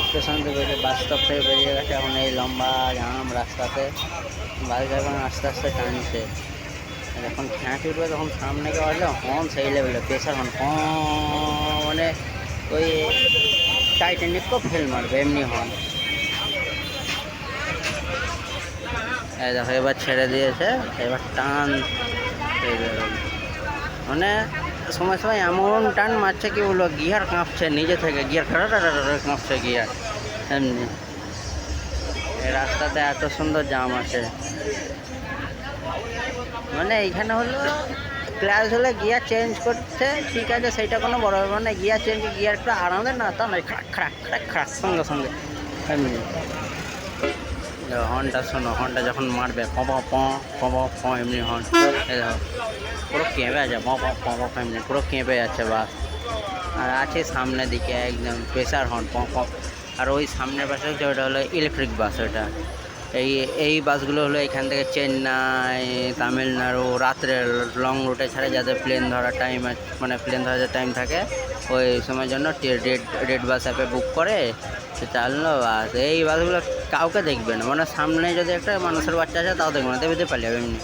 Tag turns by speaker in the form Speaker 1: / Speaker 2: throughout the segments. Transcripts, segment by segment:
Speaker 1: Station থেকে bus stop থেকে বেরিয়ে গেছে। এখন এই লম্বা জাম রাস্তাতে বাস যখন আস্তে আস্তে টানছে, যখন খ্যাঁচ উঠবে তখন সামনে কেউ আসলে হর্ন সেই লেভেলে প্রেশার হর্ন মানে ওই টাইটানিকও ফেল মারবে এমনি হর্ন। এই দেখো এবার ছেড়ে দিয়েছে, এবার টান মানে সময় সময় এমন টান মারছে কি বলবো, গিয়ার কাঁপছে নিজে থেকে, গিয়ার কাঁপছে গিয়ার এমনি। এই রাস্তাতে এত সুন্দর জাম আছে, মানে এইখানে হলো ক্লাস হলে গিয়ার চেঞ্জ করছে ঠিক আছে, সেইটা কোনো বড় ব্যাপার না। গিয়ার চেঞ্জ গিয়ারটা আরামে না তা নয়, খাক খাক খাক খাক সঙ্গে সঙ্গে এমনি। হর্নটা শোনো, হর্নটা যখন মারবে প প এমনি হর্ন, এই দেখো পুরো কেঁপে আছে প এমনি, পুরো কেঁপে যাচ্ছে বাস। আর আছে সামনের দিকে একদম প্রেসার হর্ন প। আর ওই সামনের পাশে হচ্ছে ওটা হলো ইলেকট্রিক বাস। ওটা এই বাসগুলো হলো এখান থেকে চেন্নাই, তামিলনাড়ু রাত্রে লং রুটে ছাড়ে, যাদের প্লেন ধরার টাইম মানে প্লেন ধরার টাইম থাকে ওই সময়ের জন্য রেড বাস অ্যাপে বুক করে চাললো বাস। এই বাসগুলো কাউকে দেখবে না, মানে সামনে যদি একটা মানুষের বাচ্চা আছে তাও দেখবে না, দেখতে পারলে যাবে এমনি।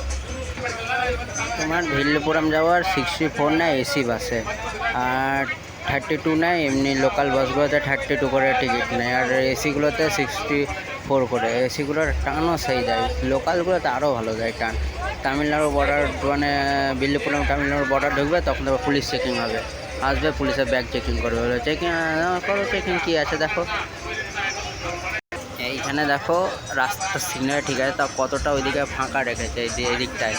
Speaker 1: তোমার ভিল্লুপুরম যাওয়ার 64 নেয় এসি বাসে, আর 32 নেয় এমনি লোকাল বাসগুলোতে 32 করে টিকিট নেয়, আর এসিগুলোতে 64 করে। এসিগুলোর টানও সেই দেয়, লোকালগুলোতে আরও ভালো দেয় টান। তামিলনাড়ু বর্ডার মানে ভিল্লুপুরম তামিলনাড়ু বর্ডার ঢুকবে তখন তো পুলিশ চেকিং হবে, আসবে পুলিশের ব্যাগ চেকিং করবে, হলো চেকিং করো, চেকিং কী আছে দেখো। এইখানে দেখো রাস্তার সিগন্যাল ঠিক আছে, তা কতটা ওইদিকে ফাঁকা রেখেছে, এদিকটায়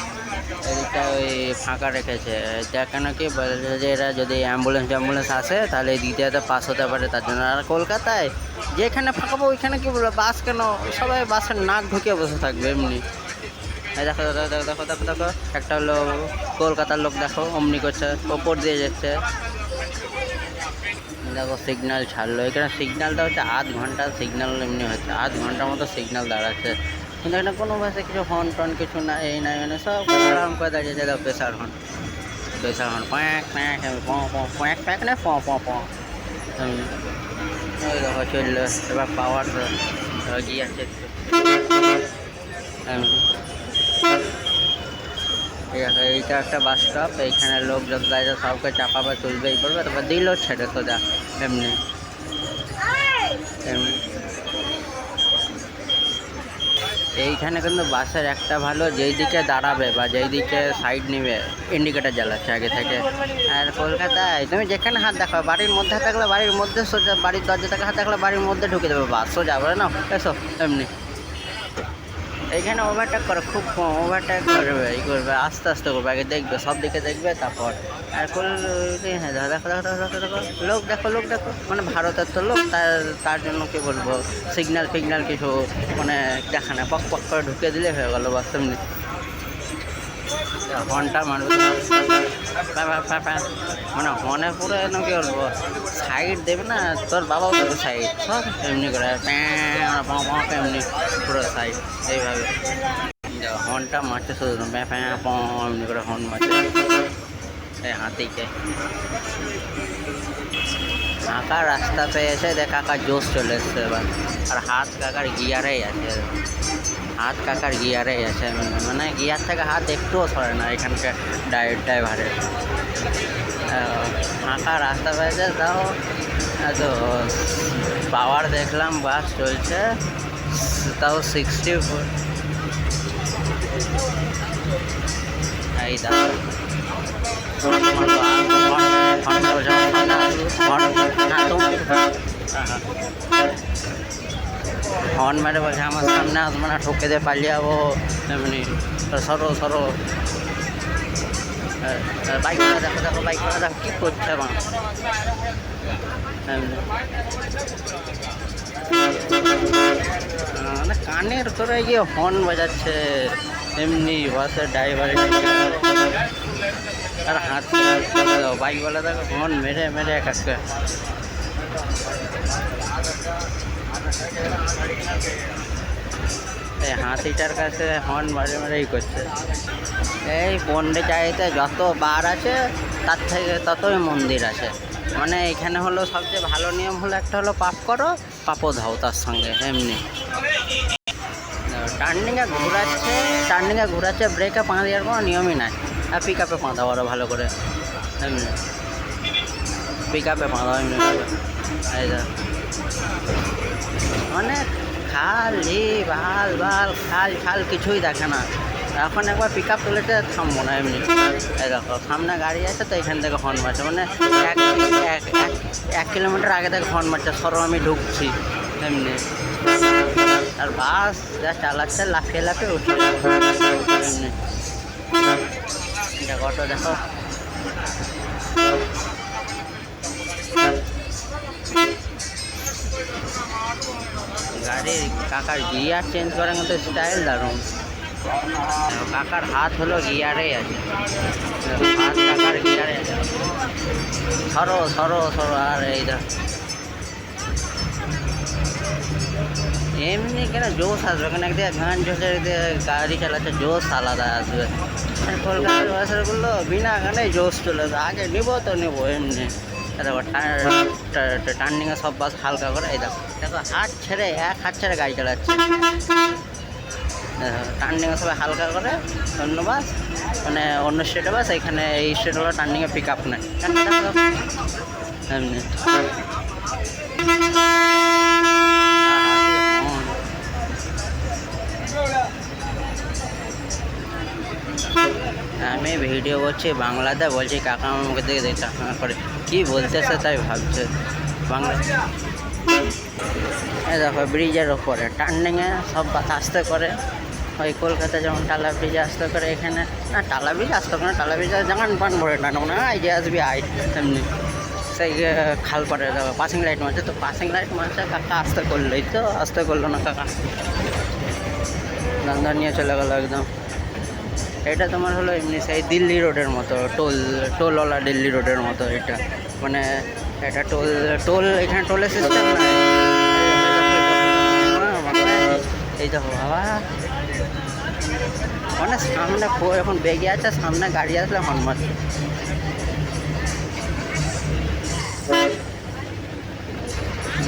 Speaker 1: ওই ফাঁকা রেখেছে, যেখানে কি বলেছে যে এরা যদি অ্যাম্বুলেন্স আসে তাহলে এই দিক দিয়ে পাস হতে পারে তার জন্য। আর কলকাতায় যেখানে ফাঁকা পাবো ওইখানে কি বলবো, বাস কেন সবাই বাসের নাক ঢুকিয়ে বসে থাকবে এমনি। দেখো দেখো দেখো দেখো দেখো দেখো একটা হলো কলকাতার লোক দেখো অমনি করছে, ওপর দিয়ে যাচ্ছে। দেখো সিগন্যাল ছাড়লো, এখানে সিগন্যালটা হচ্ছে আধ ঘন্টা সিগন্যাল এমনি হচ্ছে, আধ ঘন্টার মতো সিগন্যাল দাঁড়াচ্ছে, কিন্তু এখানে কোনো বাসে কিছু হর্ন টন কিছু না, এই নাই মানে সব আরাম করে দাঁড়িয়েছে। দেখো প্রেসার হর্ন প্যাঁক প্যাঁক প্যাঁক প্যাঁক না প ওই দেখো চললো। এবার পাওয়ার গিয়ার চেক ঠিক আছে। এইটা একটা বাস স্টপ, এইখানে লোক যত দাঁড়িয়ে সবকে চাপাবে তুলবেই করবে, তারপর দিল ছেড়ে সোজা এমনি এমনি। এইখানে কিন্তু বাসের একটা ভালো, যেই দিকে দাঁড়াবে বা যেই দিকে সাইড নেবে ইন্ডিকেটার জ্বালাচ্ছে আগে থেকে। আর কলকাতায় তুমি যেখানে হাত দেখাবে, বাড়ির মধ্যে থাকলে বাড়ির মধ্যে সোজা, বাড়ির দরজা থেকে হাত দেখলে বাড়ির মধ্যে ঢুকে দেবে বাস সোজা, বলে না এসো এমনি। এইখানে ওভারটেক করে খুব কম, ওভারটেক করবে এই করবে আস্তে আস্তে করবে, আগে দেখবে সব দিকে দেখবে তারপর। আর হ্যাঁ দেখো দেখো দেখো দেখো দেখো লোক দেখো মানে ভারতের তো লোক, তার জন্য কি বলবো, সিগন্যাল কিছু মানে দেখা না, পক করে ঢুকে দিলে হয়ে গেলো বাস এমনি। হর্নটা মারবে মানে হর্নে পুরো একদম কী বলবো, সাইড দেবে না, তোর বাবাও দেবে সাইড সব এমনি করে এমনি পুরো সাইড এইভাবে হর্নটা মারছে শুধু এমনি করে হর্ন মারছে এই হাতিকে। কাকা রাস্তা পেয়ে এসে দেখ কাকার জোশ চলে এসছে এবার, আর হাত কাকার গিয়ারেই আছে, হাত কাকার গিয়ারেই আছে, মানে গিয়ার থেকে হাত একটুও সরে না এখানকার ড্রাইভারের। ফাঁকা রাস্তা পেয়েছে তাও এত পাওয়ার দেখলাম, বাস চলছে তাও 64। এই দাও হর্ন মেরে বলছে আমার সামনে আসবো না, ঠকে দিয়ে পালিয়ে যাবো এমনি, সরো বাইক দেখো দেখো বাইক দেখো কী করছে আমার মানে কানের করে গিয়ে হর্ন বাজাচ্ছে এমনি বাসের ড্রাইভার। আর হাত বাইকওয়ালা দেখো হর্ন মেরে একাজকে। এই হাতিটার কাছে হর্ন মারেই করছে। এই পন্ডিচারিতে যত বার আছে তার থেকে ততই মন্দির আছে, মানে এখানে হলো সবচেয়ে ভালো নিয়ম হলো একটা হলো পাপ করো, পাপও ধাও তার সঙ্গে এমনি টার্নিংয়ে ঘোরাচ্ছে ব্রেকে পা দেওয়ার কোনো নিয়মই নাই। আর পিক আপে পা দাও আরও ভালো করে এমনি পিক আপে পা দাও এমনি এই মানে খালি ভাল খাল কিছুই দেখে না। এখন একবার পিক আপ তুলেছে থামবো না এমনি এই দেখো সামনে গাড়ি আছে তো এখান থেকে হর্ন মারছে মানে 1 কিলোমিটার আগে থেকে হর্ন মারছে সরো আমি ঢুকছি এমনি। আর বাস যা চালাচ্ছে লাফিয়ে উঠছে এমনি দেখো অটো দেখো গাড়ির কাকার গিয়ার চেঞ্জ করার মতো স্টাইল দারুণ। কাকার হাত হলো গিয়ারে আছে হাত কাকার গিয়ারে আছে সরো আর এই এমনি কেন জোশ আসবে কেন একদিকে গান জোশে গাড়ি চালাচ্ছে জোশ আলাদা আসবে। কলকাতার বাসগুলো বিনা গানে জোশ চলে আগে নেবো এমনি দেখো টার্নিংয়ে সব বাস হালকা করে এই দেখো হাত ছেড়ে গাড়ি চালাচ্ছে টার্নিংয়ে সবাই হালকা করে অন্য বাস মানে অন্য স্টেটে বাস এখানে এই স্টেট হলো টার্নিংয়ে পিক আপ নেয় এমনি আমি ভিডিও করছি বাংলাতে বলছি কাকা আমার মুখের দিকে দেখতে করে কী বলতেছে তাই ভাবছে বাংলা। এই দেখো ব্রিজের ওপরে টার্নিংয়ে সব বাস আসতে করে ওই কলকাতা যেমন টালা ব্রিজে আসতে করে এখানে না টালা ব্রিজ আসতে করে না টালা ব্রিজে যেমন পান ভরে টানো না এই যে আসবি এমনি সেই খাল পাড়ে দেখো পাসিং লাইট মারছে তো পাসিং লাইট মারছে কাকা আসতে করলো না কাকা দান্দা নিয়ে চলে গেলো একদম। এটা তোমার হলো এমনি সেই দিল্লি রোডের মতো টোলওয়ালা দিল্লি রোডের মতো এটা মানে এটা টোল এখানে টোলের সিস্টেম না এই দেখো বাবা মানে সামনে এখন বেগে আছে সামনে গাড়ি আসলে হর্ন মারছে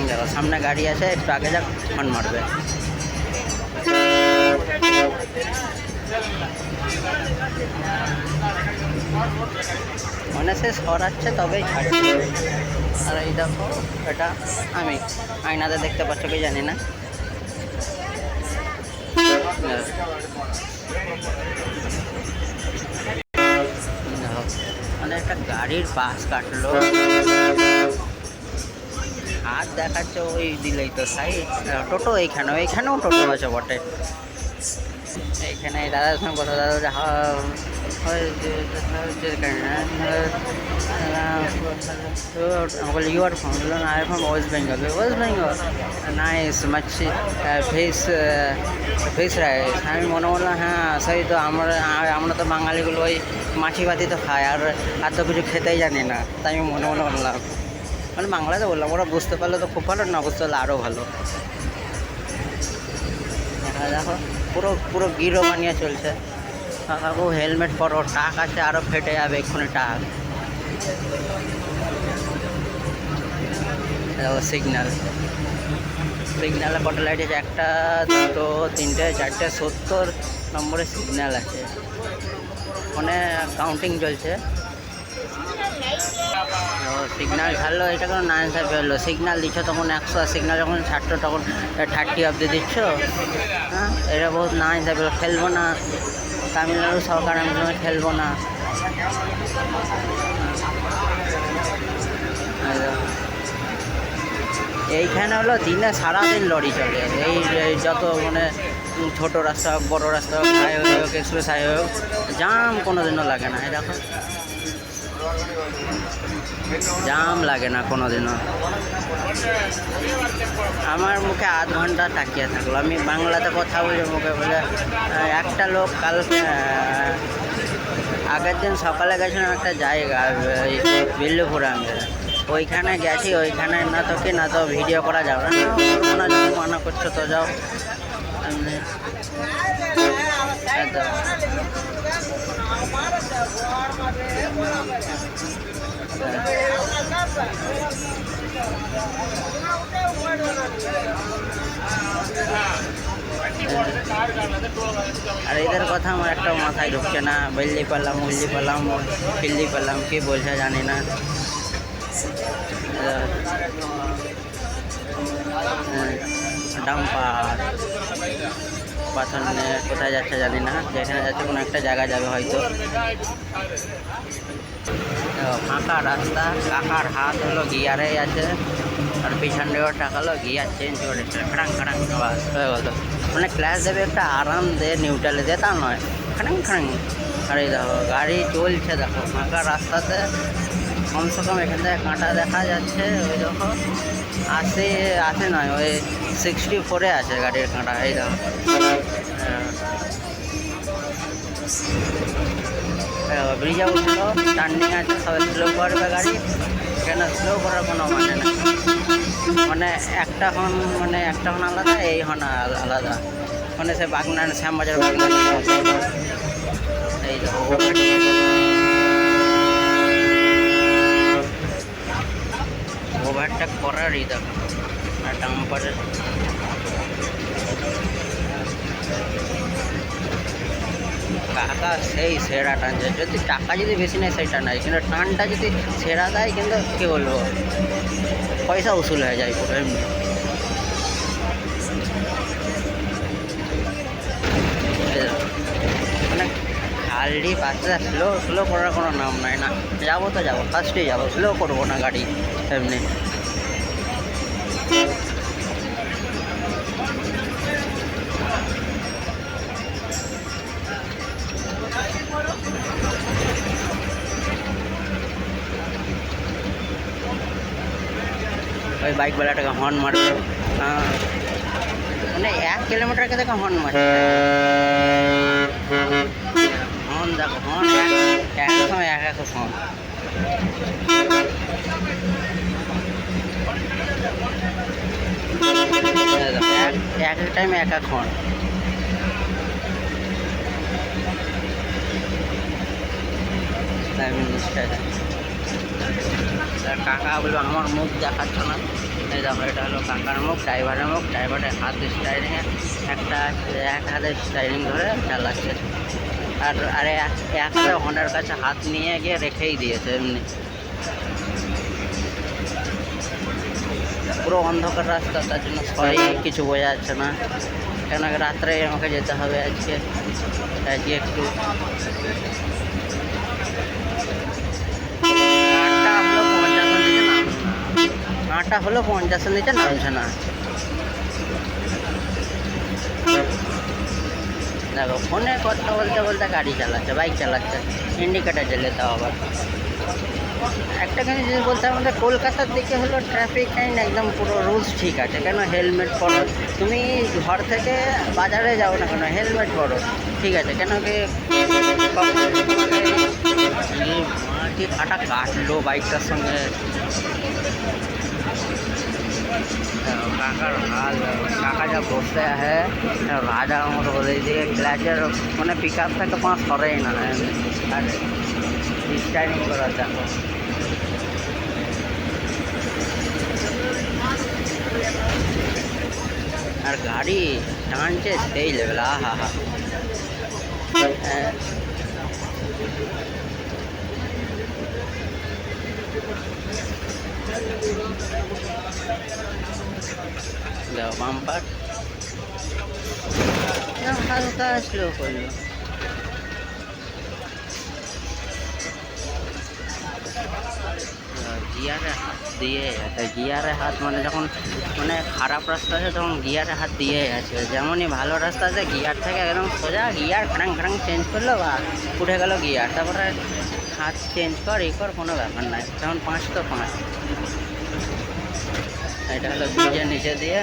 Speaker 1: দেখো সামনে গাড়ি আছে একটু আগে যাক হর্ন মারবে মানে সে সরাচ্ছে তবেই ছাড়ছে। আর এই দেখো এটা আমি আয়নাতে দেখতে পাচ্ছ কি জানি না মানে একটা গাড়ির পাশ কাটলো হাত দেখাচ্ছে ওই দিলেই তো সাইড টোটো এইখানেও টোটো আছে বটে এইখানে দাদার সঙ্গে কথা দাদা बोले you are from I from West Bengal nice मच्छी फिश राइस আমি মনে বললাম হ্যাঁ সেই তো আমরা তো বাঙালিগুলো ওই মাছি ভাতি তো খাই আর তো কিছু খেতেই জানি না তাই আমি মনে বললাম মানে বাংলাতে বললাম ওরা বুঝতে পারলে তো খুব ভালো না বুঝতে পারলে আরও ভালো। দেখো পুরো গিরো বানিয়ে চলছে কাকু হেলমেট পরো টাক আছে আরও ফেটে যাবে এক্ষুনি টাক। সিগন্যালে কত লাইট আছে 1 2 3 4 70 নম্বরে সিগন্যাল আছে মানে কাউন্টিং চলছে। সিগন্যাল ছাড়লো এটা কোনো 9 ফেললো সিগন্যাল দিচ্ছ তখন 100 সিগন্যাল যখন ছাড়ছো তখন 30 অবধি দিচ্ছ হ্যাঁ এটা বহুত 9 ফেললো খেলবো না তামিলনাড়ু সরকার আমি খেলবো না। এইখানে হলো দিনে সারাদিন লরি চলে এই যত মানে ছোটো রাস্তা হোক বড়ো রাস্তা হোক হাইওয়ে হোক এক্সপ্রেস হাইওয়ে হোক জাম কোনো দিনও লাগে না। এই দেখো জাম লাগে না কোনো দিনও। আমার মুখে আধ ঘন্টা তাকিয়ে থাকলো আমি বাংলাতে কথা বলি মুখে বলে একটা লোক কালকে আগের দিন সকালে গেছিলাম একটা জায়গা বিল্লুপুরামে ওইখানে গেছি ওইখানে না তো ভিডিও করা যাবে না মানা করছো তো যাও আর এদের কথা আমার একটা মাথায় ঢুকছে না, বেললি পারলাম উল্লি পারলাম ফিল্লি পারলাম, কি বলছে জানি না। ডাম্পার পাথর নিয়ে কোথায় যাচ্ছে জানি না, যেখানে যাচ্ছে কোনো একটা জায়গায় যাবে হয়তো। ফাঁকা রাস্তা, কাকার হাত হলো গিয়ারেই আছে, আর পিছন দিকেও টাকালো গিয়ার চেঞ্জ করেছে, খাড়াং খাড়াং আওয়াজ হয়ে গেল। মানে ক্লাস দেবে একটা আরাম দে, নিউট্রালে দে তা নয়, খাড়াং খাড়াং। আর এই দেখো গাড়ি চলছে, দেখো ফাঁকা রাস্তাতে কমসে কম এখান থেকে কাঁটা দেখা যাচ্ছে। ওই দেখো আসে নয়, ওই 64-এ আছে গাড়ির কাঁটা। এই দেখো ব্রিজে উঠলো, টার্নিং আছে, সবাই স্লো করবে গাড়ি, কেন স্লো করার কোনো মানে না। মানে একটা হর্ন আলাদা, এই হর্ন আলাদা, মানে সে বাগনান শ্যামবাজার বাগনান। এই দেখো ওভারটেক করারই দেখো, আর ডাম্পারের কাকা সেই সেরা টানছে। যদি টাকা যদি বেশি নেয় সেই টানায়, কিন্তু টানটা যদি সেরা দেয় কিন্তু কী বলবো, পয়সা উসুল হয়ে যায় পুরো এমনি। মানে খালি পাশে স্লো করার কোনো নাম নাই না। যাবো তো যাবো, ফার্স্টেই যাবো, স্লো করবো না গাড়ি এমনি। ওই বাইকওয়ালাটাকে হর্ন মারবে, মানে 1 কিলোমিটারকে দেখো হর্ন মারছে। হর্ন দেখো, হর্ন এক সময় এক হর্ন। এক টাইমে এক হর্ন। কাকা বলবো আমার মুখ দেখাচ্ছ না। এই দেখো এটা হলো কাকার মুখ, ড্রাইভারের মুখ। ড্রাইভারের হাত স্টাইরিংয়ে এক হাতে স্টাইরিং ধরে চালাচ্ছে, আর এক হাতে হর্নের কাছে হাত নিয়ে গিয়ে রেখেই দিয়েছে এমনি। পুরো অন্ধকার রাস্তা, তার জন্য সবাই কিছু বোঝা যাচ্ছে না। কেন রাত্রে আমাকে যেতে হবে আজকে একটু। 8টা হলো 50-এর নিচে নামছে না। দেখো ফোনে কথা বলতে বলতে গাড়ি চালাচ্ছে, বাইক চালাচ্ছে, ইন্ডিকেটার জ্বেলে তাও আবার। একটা জিনিস বলতে আমাদের কলকাতার দিকে হলো ট্রাফিক আইন একদম পুরো রুলস ঠিক আছে। কেন হেলমেট পরো, তুমি ঘর থেকে বাজারে যাও না কেন হেলমেট পরো, ঠিক আছে। কেন কি মাটি ফাটা কাটলো বাইকটার সঙ্গে। কাকার হাল, কাকা যা বসে আছে রাজার মতো বলে দিকে, ক্লাচের মানে পিক আপ থেকে 5 সরেই না, আর স্টাইলিং করা দেখো। আর গাড়ি টানছে সেই লেভেল, আহা হা। বাম্পার হালকা স্লো করলো। গিয়ারে হাত দিয়ে আছে, গিয়ারে হাত মানে যখন মানে খারাপ রাস্তা আছে তখন গিয়ারে হাত দিয়ে আছে। যেমনই ভালো রাস্তা আছে গিয়ার থেকে একদম সোজা গিয়ার খাড়াং খাড়াং চেঞ্জ করলো বা উঠে গেল গিয়ার, তারপরে হাত চেঞ্জ কর কোনো ব্যাপার নাই। তখন 5 তো 5। এটা হলো ব্রিজের নিচে দিয়ে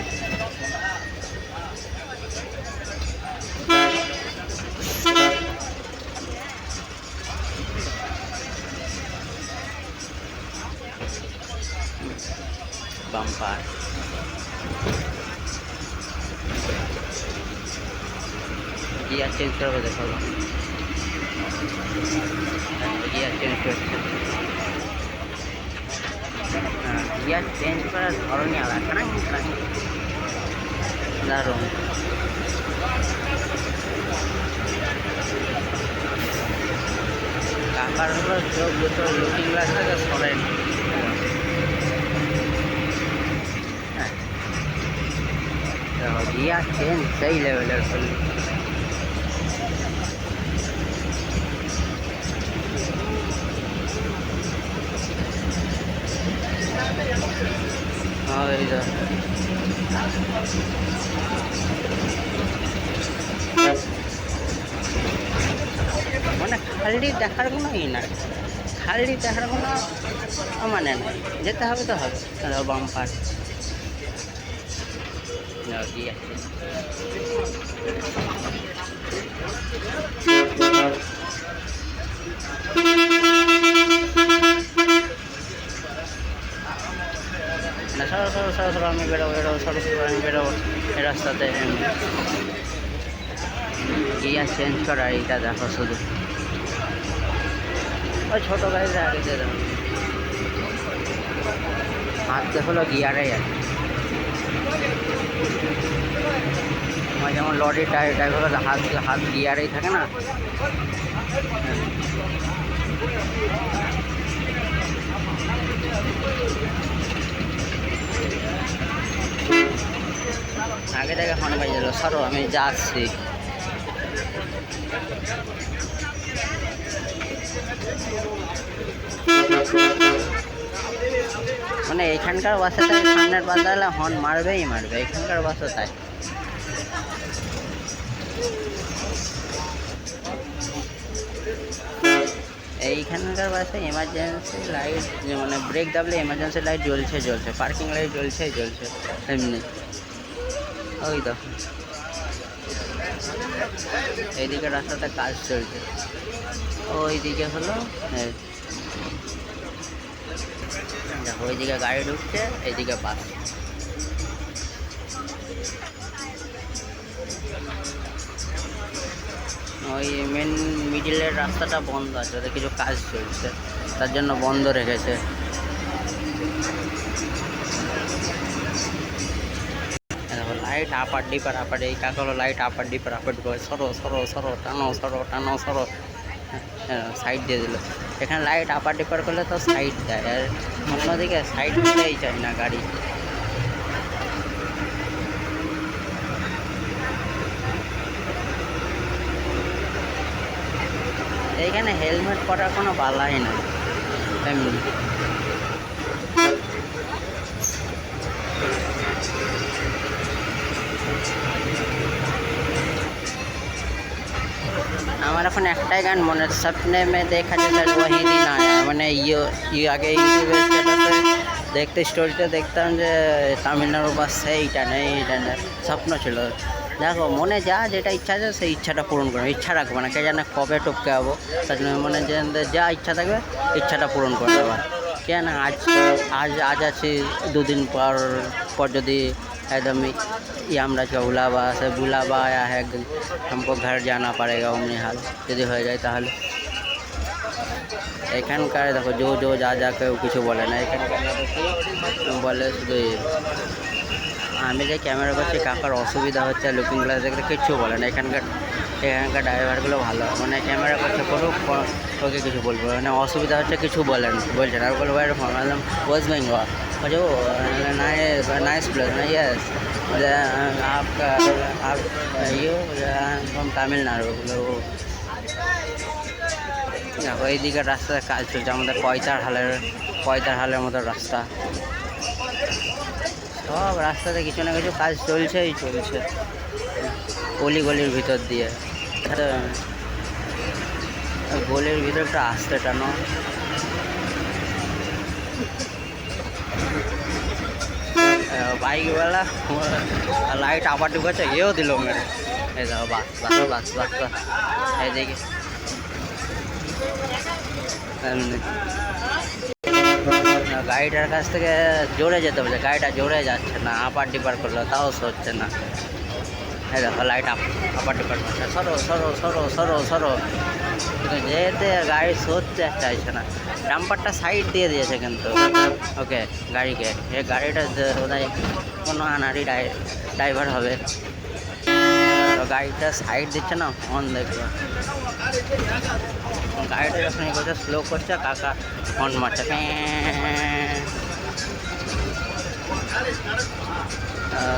Speaker 1: বাম্পার। গিয়ার চেঞ্জ করবো, দেখো গিয়ার চেঞ্জ করছে। গিয়ার চেঞ্জ করার ধরনই আলাদা, দারুণ। কারণ হলো চোখ দুটো লুকিং গ্লাস থেকে সরেন। হ্যাঁ, গিয়ার চেঞ্জ সেই লেভেলের করলি। এই তো মানে খালি দেখার কোনো ই না, খালি দেখার কোনো মানে না, যেতে হবে তো হবে। বাম্পার না, সরো সরো সরো সরো, আমি বেরোবো বেরোবো, সরো সরো আমি বেরোবো এই রাস্তাতে। গিয়ার চেঞ্জ করা এইটা দেখো শুধু, ওই ছোটো গাড়িতে আগে দিয়ে দেবো, হাতে হলো গিয়ারেই আছে। আমার যেমন লরি ড্রাইভার হাত হাত গিয়ারেই থাকে না। আগে থেকে ফোন বাজে দিল, সরো আমি যাচ্ছি। মানে এখানকার বাসাটায় সামনের বাসা হলে হর্ন মারবেই মারবে, এখানকার বাসা তাই। এইখানকার বাসে এমার্জেন্সি লাইট, মানে ব্রেক দাবলে এমার্জেন্সি লাইট জ্বলছে জ্বলছে, পার্কিং লাইট জ্বলছে জ্বলছে এমনি। ওই দেখো এইদিকে রাস্তাতে কাজ চলছে, ওইদিকে হলো দেখো ওইদিকে গাড়ি ঢুকছে, এইদিকে বাস। ওই মেন মিডিলের রাস্তাটা বন্ধ আছে, ওদের কিছু কাজ চলছে তার জন্য বন্ধ রেখেছে। লাইট আপার ডিপার আপার, এই কাকা হলো লাইট আপার ডিপার আপার ডিপার, সরো সরো সরো, টানো সরো টানো সরো, সাইড দিয়ে দিল। এখানে লাইট আপার ডিপার করলে তো সাইড দেয়, আর অন্যদিকে সাইড দিতেই চায় না গাড়ি। এইখানে হেলমেট পরার কোনো বালাই নাই এমনি। আমার এখন একটাই গান মনে, সপনে মে দেখা যেত ওই দিন আয়া, মানে আগে ইউটিউবের স্ট্যাটাসে দেখতে, স্টোরিতে দেখতাম যে তামিলনাড়ু বাস, এইটা নেই এইটা নেই, স্বপ্ন ছিল। দেখো মনে যা যেটা ইচ্ছা আছে সেই ইচ্ছাটা পূরণ করো, ইচ্ছা রাখবো না, কে জানে কবে টপকে যাবো, তার জন্য মনে যে যা ইচ্ছা থাকবে ইচ্ছাটা পূরণ করে দেওয়া। কেন আজ আজ আজ আছি, দুদিন পর যদি एकदम আমরা बुलावा से बुलावा आया है, हमको घर जाना पड़ेगा, অমনি হাল যদি হয়ে যায় তাহলে। এখানকার দেখো জো যা যা কেউ কিছু বলে না, এখানকার বলে শুধু আমি যে ক্যামেরা করছি কাকার অসুবিধা হচ্ছে, লুকিং গ্লাস দেখতে কিচ্ছু বলে না। এখানকার ড্রাইভারগুলো ভালো, মানে ক্যামেরা করছে করুক, ওকে কিছু বলবো, মানে অসুবিধা হচ্ছে কিছু বলছেন। আর বলবো বললাম ওয়েস্ট বেঙ্গল, जो नाइस प्लेस ना, यस आपका आप ये फ्रॉम तमिलनाडु। দেখো এইদিকে রাস্তায় কাজ চলছে, আমাদের পয়তার হালের মতো রাস্তা, সব রাস্তাতে কিছু না কিছু কাজ চলছেই চলছে, গলির ভিতর দিয়ে। গলির ভিতরটা আসতে টানো, বাইকওয়ালা লাইট আবার ঢুকেছে, এও দিল মেরে। এই দেখো বাস বাস বাস বাস বাস, এইদিকে গাড়িটার কাছ থেকে জোরে যেতে বলছে, গাড়িটা জোরে যাচ্ছে না, আপার ডিপার করলো তাও সরছে না। এই দেখো লাইট আপার ডিপার করছে, সরো সরো সরো সরো সরো, কিন্তু যেতে গাড়ি সরতে চাইছে না। ডাম্পারটা সাইড দিয়ে দিয়েছে কিন্তু ওকে গাড়িকে, এই গাড়িটা বোধহয় কোনো আনারি ড্রাইভার হবে, গাড়িটা সাইড দিচ্ছে না, অন দেখলো। গাড়িটা যখন এ করছে স্লো করছে, কাকা হর্ন মারছে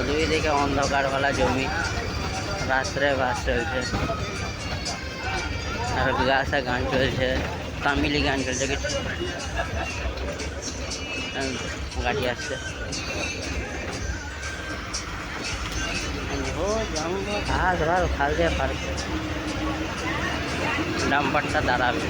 Speaker 1: দুই দিকে অন্ধকারওয়ালা জমি, রাত্রে বাস চলছে আর গাছে গান চলছে, তামিলি গান চলছে কিছু। গাড়ি আসছে, ও জঙ্গল ঘাস ঘাস খাল দিয়ে পারছে, ডাম্পারটা দাঁড়াবে,